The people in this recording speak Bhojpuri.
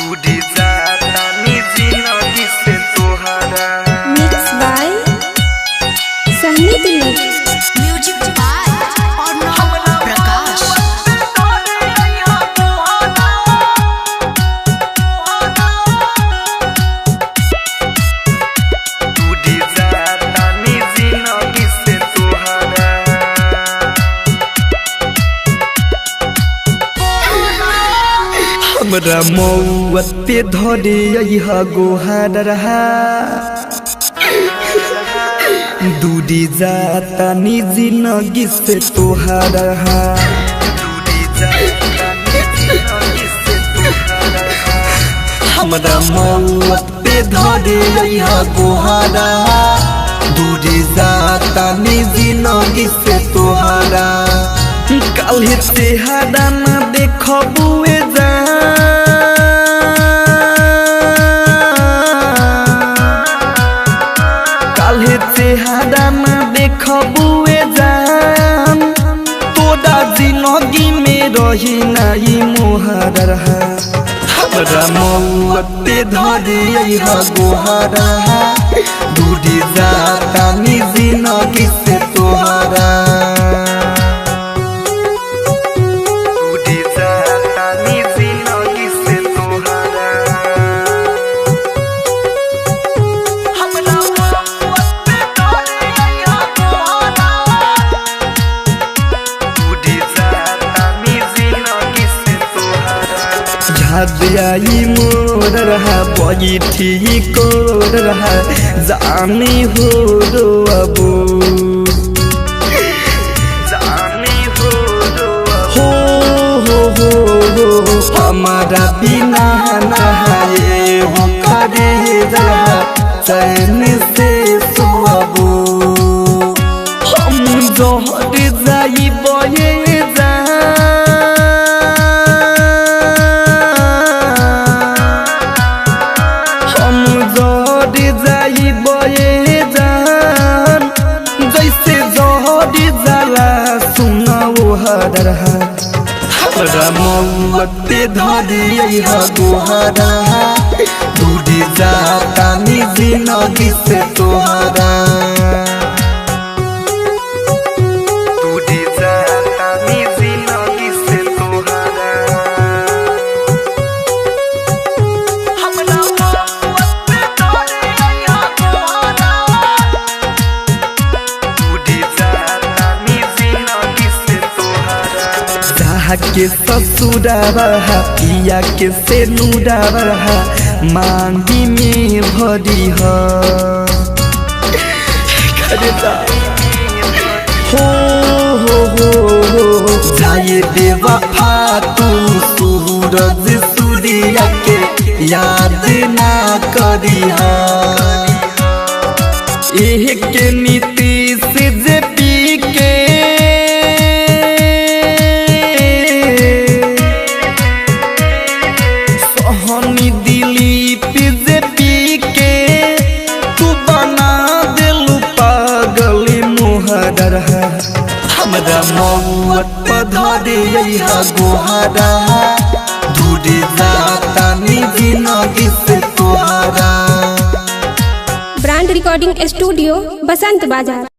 टूटी जाता निजी नदी से तोहरा। Mix by Sahani Dilip. Music by Arnav Prakash. टूटी जाता निजी नदी से तोहरा। हमरा मौत पे धरे यहा गोहार रहा। दूरी जाता निजी नगी से तोहारा। हमरा मौत पे धरे यहा गोहारा। दूरी जाता निजी नगी से तोहारा। काल्हि चेहरा न देखबुए जा। काल्हि चेहरा न देखबुए जान। तोरा जिंदगी में रही नहीं मोहर। हमरा मौत पे धरे यहा गोहारा। दूरी जाता निजी नगी से तोहारा। मोर रहा बैठी को रहा जानी हो रो अबू। जानी हो हमारा बिना नहाए हो करे रहा चैन से सोबू। हम जोहर जाई बये हमरा मौत पे धरे यहा गोहारा। दूरी जाता निजी नगी से तोहारा। दूरी जाता निजी नगी से तोहारा। हमरा मौत पे धरे यहा गोहारा। दूरी जाता निजी नगी से तोहारा। के ससुरावा पिया के से नूरावा मांगी में भरी हो। जाए बेवफा तू सूरज सूर्या के याद ना करी। एक नीति से जे पी के दिलीप जे पी के तू बना दिलू पागल मोहर। हमरा मौत पे धरे यहा गोहारा। दूरी जाता निजी नगी से तोहारा। ब्रांड रिकॉर्डिंग स्टूडियो बसंत बाजार।